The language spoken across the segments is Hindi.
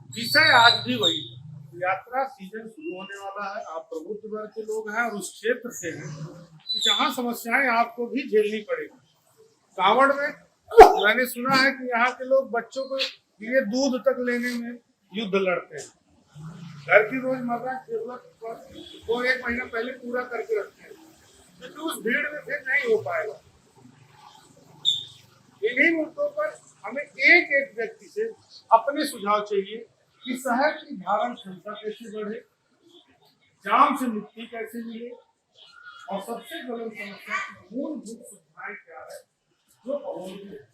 विषय आज भी वही है। यात्रा सीजन शुरू होने वाला है। आप प्रबुद्ध वर्ग के लोग हैं और उस क्षेत्र से हैं कि जहाँ समस्याएं आपको भी झेलनी पड़ेगी। कांवड़ में मैंने सुना है कि यहाँ के लोग बच्चों को लिए दूध तक लेने में युद्ध लड़ते हैं। घर की रोजमर्रा की जरूरत को 1 महीना पहले पूरा करके रखते हैं, क्योंकि उस भीड़ में फिर नहीं हो पाएगा। इन्हीं मुद्दों पर हमें एक एक व्यक्ति से अपने सुझाव चाहिए कि शहर की धारण क्षमता कैसे बढ़े, जाम से मुक्ति कैसे मिले और सबसे ज्वलंत समस्या की मूलभूत सुविधाएं क्या है जो पहुंच है।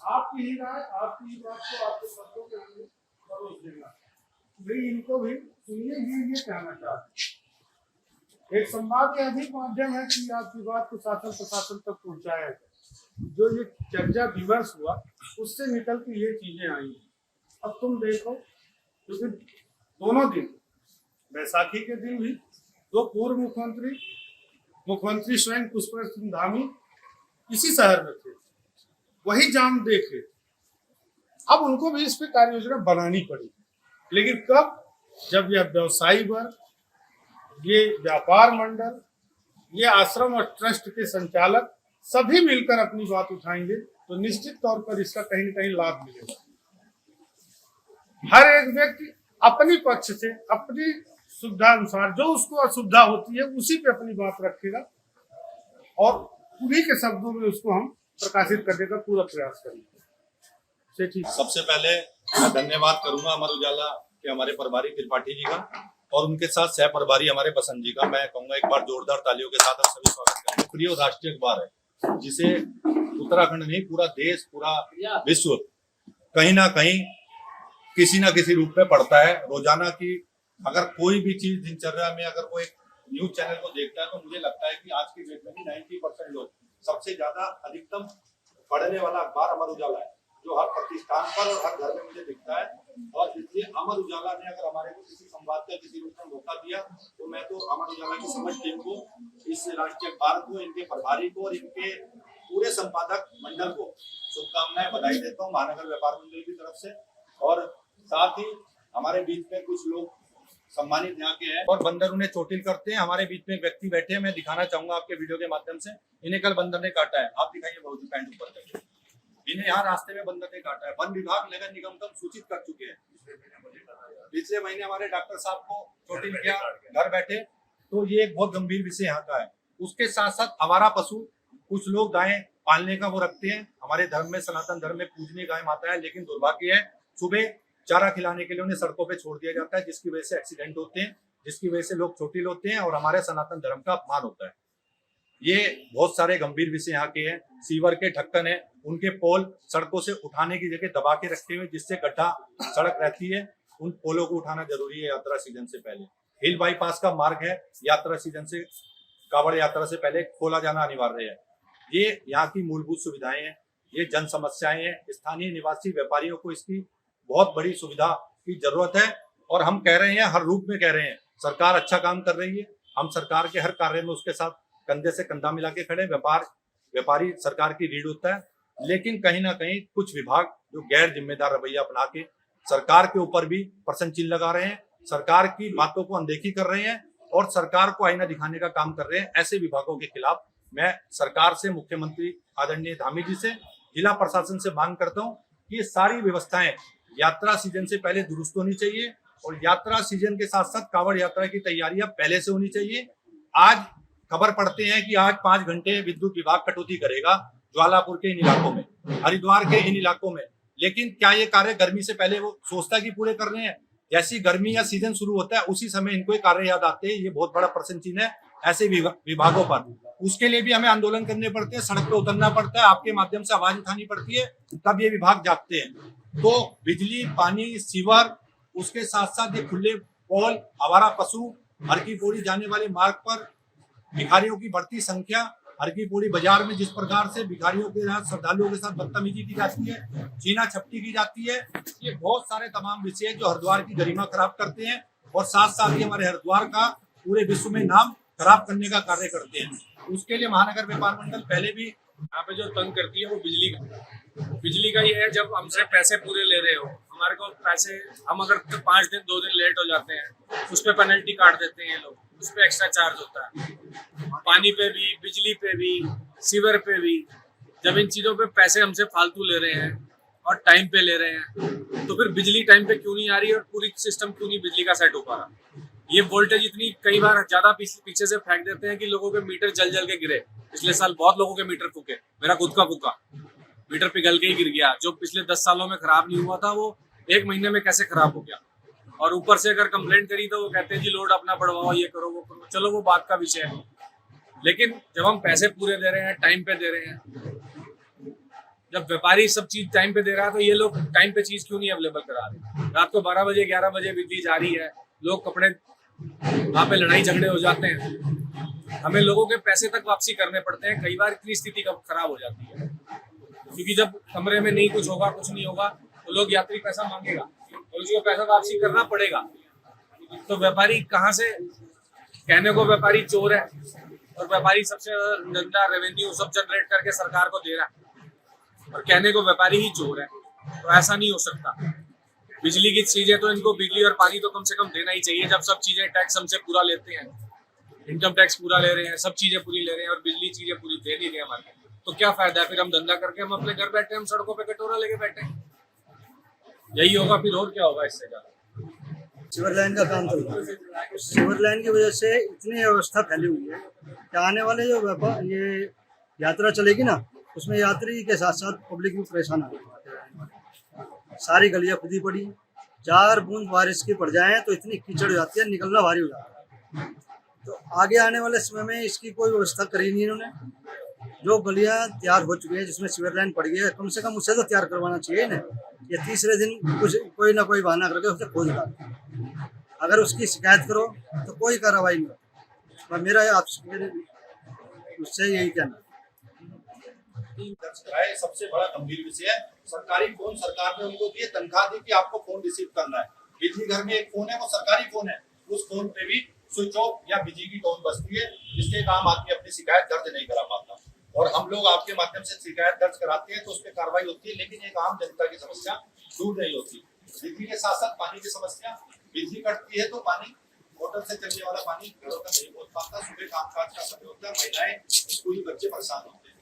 आपकी ही राय, आपकी ही बात को आपके शब्दों के अंदर परोस देना। भाई इनको भी सुनिए, ये कहना चाहते हैं। एक संवाद यह भी माध्यम है कि आपकी बात को शासन प्रशासन तक पहुंचाया जाए। जो ये चर्चा विमर्श हुआ उससे निकल के ये चीजें आई। अब तुम देखो, क्योंकि दोनों दिन बैसाखी के दिन भी दो पूर्व मुख्यमंत्री स्वयं पुष्कर सिंह धामी इसी शहर में थे, वही जाम देखे। अब उनको भी इस पे कार्य योजना बनानी पड़ी, लेकिन कब? जब यह व्यवसायी वर्ग, ये व्यापार मंडल, ये आश्रम और ट्रस्ट के संचालक सभी मिलकर अपनी बात उठाएंगे तो निश्चित तौर पर इसका कहीं न कहीं लाभ मिलेगा। हर एक व्यक्ति अपनी पक्ष से अपनी सुविधा अनुसार जो उसको असुविधा होती है उसी पे अपनी बात रखेगा और उन्हीं के शब्दों में उसको हम प्रकाशित करने का पूरा प्रयास करेंगे। ठीक। सबसे पहले मैं धन्यवाद करूंगा अमर उजाला के हमारे प्रभारी त्रिपाठी जी का और उनके साथ सह प्रभारी हमारे बसंत जी का। मैं कहूंगा एक बार जोरदार तालियों के साथ सभी स्वागत करेंगे। प्रिय राष्ट्रीय अखबार है जिसे उत्तराखंड नहीं पूरा देश, पूरा विश्व कहीं ना कहीं किसी ना किसी रूप में पढ़ता है। रोजाना की अगर कोई भी चीज दिनचर्या में अगर वो एक न्यूज चैनल को देखता है तो मुझे लगता है कि आज की डेट में 90% लोग सबसे ज्यादा अधिकतम पढ़ने वाला अखबार अमर उजाला है, जो हर प्रतिष्ठान पर और हर घर में मुझे दिखता है। और इसलिए अमर उजाला ने अगर हमारे को किसी संवाद का किसी रूप में मौका दिया तो मैं तो अमर उजाला की समझ टीम को, इस राष्ट्रीय अखबार को, इनके प्रभारी को और इनके पूरे संपादक मंडल को शुभकामनाएं, बधाई देता हूँ महानगर व्यापार मंडल की तरफ से। और साथ ही हमारे बीच में कुछ लोग सम्मानित यहाँ के हैं और बंदर उन्हें चोटिल करते हैं। हमारे बीच में एक व्यक्ति बैठे हैं, मैं दिखाना चाहूंगा आपके वीडियो के माध्यम से। इन्हें कल बंदर ने काटा है, आप दिखाइए बहुत पैंट ऊपर करके। इन्हें यहाँ रास्ते में बंदर ने काटा है। वन विभाग, नगर निगम तक सूचित कर चुके हैं। पिछले महीने हमारे डॉक्टर साहब को चोटिल किया घर बैठे, तो ये एक बहुत गंभीर विषय यहाँ का है। उसके साथ साथ आवारा पशु, कुछ लोग गाय पालने का वो रखते हैं। हमारे धर्म में, सनातन धर्म में पूजनीय गाय माता है, लेकिन दुर्भाग्य है सुबह चारा खिलाने के लिए उन्हें सड़कों पे छोड़ दिया जाता है, जिसकी वजह से एक्सीडेंट होते हैं, जिसकी वजह से लोग चोटिल होते हैं और हमारे सनातन धर्म का अपमान होता है। ये बहुत सारे गंभीर विषय यहाँ के हैं। सीवर के ढक्कन है, उनके पोल सड़कों से उठाने की जगह दबा के रखे हुए, जिससे गड्ढा सड़क रहती है। उन पोलों को उठाना जरूरी है यात्रा सीजन से पहले। हिल बाईपास का मार्ग है, यात्रा सीजन से, कांवड़ यात्रा से पहले खोला जाना अनिवार्य है। ये यहाँ की मूलभूत सुविधाएं हैं, ये जन समस्याएं हैं। स्थानीय निवासी व्यापारियों को इसकी बहुत बड़ी सुविधा की जरूरत है और हम कह रहे हैं, हर रूप में कह रहे हैं, सरकार अच्छा काम कर रही है। हम सरकार के हर कार्य में उसके साथ कंधे से कंधा मिला के खड़े। व्यापारी सरकार की रीढ़ होता है, लेकिन कहीं ना कहीं कुछ विभाग जो गैर जिम्मेदार रवैया अपना के सरकार के ऊपर भी प्रश्न चिन्ह लगा रहे हैं, सरकार की बातों को अनदेखी कर रहे हैं और सरकार को आईना दिखाने का काम कर रहे हैं। ऐसे विभागों के खिलाफ मैं सरकार से, मुख्यमंत्री आदरणीय धामी जी से, जिला प्रशासन से मांग करता हूँ कि ये सारी व्यवस्थाएं यात्रा सीजन से पहले दुरुस्त होनी चाहिए और यात्रा सीजन के साथ साथ कांवड़ यात्रा की तैयारियां पहले से होनी चाहिए। आज खबर पढ़ते हैं कि आज 5 घंटे विद्युत विभाग कटौती करेगा ज्वालापुर के इन इलाकों में, हरिद्वार के इन इलाकों में, लेकिन क्या ये कार्य गर्मी से पहले वो सोचता है कि पूरे कर रहे हैं? जैसी गर्मी या सीजन शुरू होता है उसी समय इनको ये कार्य याद आते हैं। ये बहुत बड़ा प्रश्न चिन्ह है ऐसे विभागों पर। उसके लिए भी हमें आंदोलन करने पड़ते हैं, सड़क पे उतरना पड़ता है, आपके माध्यम से आवाज उठानी पड़ती है, तब ये विभाग जागते हैं। तो बिजली, पानी, सीवर, उसके साथ साथ ये खुले पोल, आवारा पशु, हर की पौड़ी जाने वाले मार्ग पर भिखारियों की बढ़ती संख्या, हर की पौड़ी बाजार में जिस प्रकार से भिखारियों के साथ, श्रद्धालुओं के साथ बदतमीजी की जाती है, छीना झपटी की जाती है, ये बहुत सारे तमाम विषय जो हरिद्वार की गरिमा खराब करते हैं और साथ साथ ही हमारे हरिद्वार का पूरे विश्व में नाम खराब करने का कार्य करते हैं। उसके लिए महानगर व्यापार मंडल पहले भी यहाँ पे जो तंग करती है वो बिजली का ही है। जब हमसे पैसे पूरे ले रहे हो, हमारे को पैसे, हम अगर 5 दिन 2 दिन लेट हो जाते हैं उस पर पेनल्टी काट देते हैं ये लोग, उस पर एक्स्ट्रा चार्ज होता है। पानी पे भी, बिजली पे भी, सीवर पे भी। जब इन चीज़ों पे पैसे हमसे फालतू ले रहे हैं और टाइम पे ले रहे हैं, तो फिर बिजली टाइम पे क्यों नहीं आ रही और पूरी सिस्टम क्यों नहीं बिजली का सेट हो पा रहा? ये वोल्टेज इतनी कई बार ज़्यादा पीछे से फेंक देते हैं कि लोगों के मीटर जल के गिरे। पिछले साल बहुत लोगों के मीटर फूके, मेरा खुद का फूका, मीटर पिघल के ही गिर गया। जो पिछले 10 सालों में खराब नहीं हुआ था वो 1 महीने में कैसे खराब हो गया। और ऊपर से अगर कंप्लेंट करी तो वो कहते हैं जी लोड अपना बढ़वाओ, ये करो वो करो। चलो वो बात का विषय है, लेकिन जब हम पैसे पूरे दे रहे हैं, टाइम पे दे रहे हैं, जब व्यापारी सब चीज टाइम पे दे रहा है तो ये लोग टाइम पे चीज क्यों नहीं अवेलेबल करा रहे? रात को 12 बजे 11 बजे बिजली जा रही है, लोग कपड़े, वहाँ पे लड़ाई झगड़े हो जाते हैं, हमें लोगों के पैसे तक वापसी करने पड़ते हैं। कई बार इतनी स्थिति खराब हो जाती है, क्योंकि जब कमरे में नहीं कुछ होगा, कुछ नहीं होगा, तो लोग यात्री पैसा मांगेगा और उसको पैसा वापसी करना पड़ेगा। तो व्यापारी कहाँ से, कहने को व्यापारी चोर है और व्यापारी सबसे गंदा रेवेन्यू सब जनरेट करके सरकार को दे रहा है, और कहने को व्यापारी ही चोर है। तो ऐसा नहीं हो सकता। बिजली की चीजें तो इनको, बिजली और पानी तो कम से कम देना ही चाहिए। जब सब चीजें टैक्स हमसे पूरा लेते हैं, इनकम टैक्स पूरा ले रहे हैं, सब चीजें पूरी ले रहे हैं और बिजली चीजें पूरी दे नहीं रहे हमारे, तो क्या फायदा है? फिर हम धंधा करके हम अपने घर बैठे, हम सड़कों पे कटोरा लेके बैठे, यही होगा फिर, और क्या होगा इससे ज्यादा? सीवर लाइन का काम चल रहा है। सीवर लाइन की वजह से इतनी अवस्था फैली हुई है कि आने वाले जो व्यापार, ये यात्रा चलेगी ना, उसमें यात्री के साथ साथ पब्लिक भी परेशान हो जाती। सारी गलियां खुदी पड़ी, 4 बूंद बारिश की पड़ जाए तो इतनी कीचड़ हो जाती है, निकलना भारी हो जाता है। तो आगे आने वाले समय में इसकी कोई व्यवस्था करी नहीं इन्होंने। जो गलियां तैयार हो चुकी है जिसमें सीवर लाइन पड़ गई है, कम से कम उसे तो तैयार करवाना चाहिए ना। ये तीसरे दिन कुछ कोई ना कोई बहाना करके उसे खोज डालते। अगर उसकी शिकायत करो तो कोई कार्रवाई नहीं होती। मेरा आपसे उससे यही कहना है। सबसे बड़ा गंभीर विषय है। सरकारी फोन सरकार ने उनको दिए, तनख्वाह दी कि आपको फोन रिसीव करना है। बिजली घर में एक फोन है, वो सरकारी फोन है, उस फोन पे भी स्विच ऑफ या बिजी की टोन बजती है, जिसके काम आदमी अपनी शिकायत दर्ज नहीं करा पाता। और हम लोग आपके माध्यम से शिकायत दर्ज कराते हैं तो उस पर कार्रवाई होती है, लेकिन एक आम जनता की समस्या दूर नहीं होती। बिजली के साथ साथ पानी की समस्या, बिजली कटती है तो पानी, मोटर से चलने वाला पानी घरों तक नहीं पहुंच पाता। सुबह कामकाज का समय होता है, महिलाएं, स्कूली बच्चे परेशान होते हैं।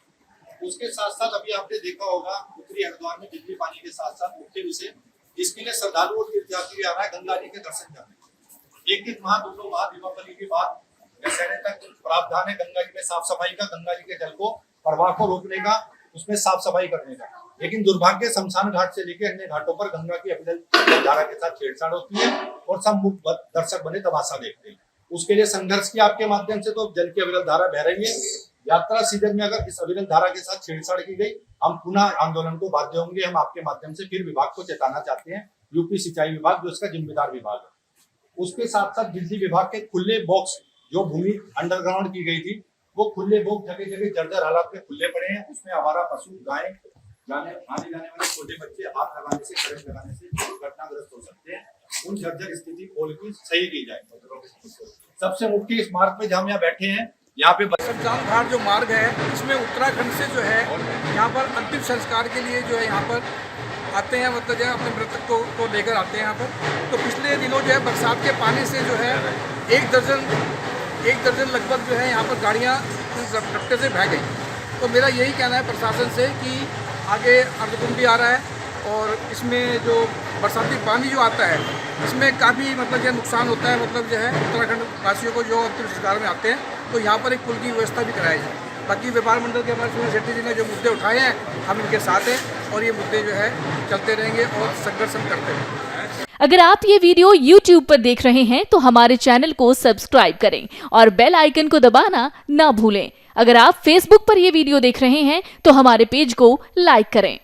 उसके साथ साथ अभी आपने देखा होगा उत्तरी हरिद्वार में बिजली पानी के साथ साथ मुख्य विषय, इसके लिए श्रद्धालु और तीर्थयात्री आ रहा है गंगा जी के दर्शन करने। एक दिन वहां, 2 वहां, दीपावली के बाद दशहरे तक प्रावधान है गंगा जी में साफ सफाई का, गंगा जी के जल को, प्रवाह को रोकने का, उसमें साफ सफाई करने का। लेकिन दुर्भाग्य शमशान घाट से लेकर अन्य घाटों पर गंगा की अविरल धारा के साथ छेड़छाड़ होती है और सब मुक्त दर्शक बने तमाशा देखते हैं। उसके लिए संघर्ष की आपके माध्यम से तो जल की अविरल धारा बह रही है। यात्रा सीजन में अगर इस अविरल धारा के साथ छेड़छाड़ की गई, हम पुनः आंदोलन को बाध्य होंगे। हम आपके माध्यम से फिर विभाग को चेताना चाहते हैं, यूपी सिंचाई विभाग जो इसका जिम्मेदार विभाग है। उसके साथ साथ बिजली विभाग के खुले बॉक्स जो भूमि अंडरग्राउंड की गई थी, वो खुले बॉक्स जगह जगह जर्जर हालात में खुले पड़े हैं। उसमें हमारा पशु, गाय, आने जाने वाले छोटे बच्चे हाथ लगाने से, करंट लगाने से दुर्घटनाग्रस्त हो सकते हैं। उन जर्जर स्थिति खोल की सही की जाए। सबसे मुख्य इस मार्ग पे जहाँ हम यहाँ बैठे हैं, यहाँ पे शमशान घाट जो मार्ग है, इसमें उत्तराखंड से जो है यहाँ पर अंतिम संस्कार के लिए जो है यहाँ पर आते हैं, मतलब जो है अपने मृतक को लेकर आते हैं यहाँ पर। तो पिछले दिनों जो है बरसात के पानी से जो है एक दर्जन लगभग जो है यहाँ पर गाड़ियाँ रफ्ते से बह गई। तो मेरा यही कहना है प्रशासन से कि आगे अर्धकुंभ भी आ रहा है और इसमें जो बरसाती पानी जो आता है इसमें काफ़ी मतलब जो नुकसान होता है, मतलब जो है उत्तराखंड वासियों को जो अंतिम संस्कार में आते हैं, तो यहाँ पर एक पुल की व्यवस्था भी कराई जाए। बाकी व्यापार मंडल के हमारे सुनील शेट्टी जी ने जो मुद्दे उठाए हैं, हम इनके साथ हैं और ये मुद्दे जो है चलते रहेंगे और संघर्ष हम करते रहेंगे। अगर आप ये वीडियो YouTube पर देख रहे हैं तो हमारे चैनल को सब्सक्राइब करें और बेल आइकन को दबाना ना भूलें। अगर आप Facebook पर ये वीडियो देख रहे हैं तो हमारे पेज को लाइक करें।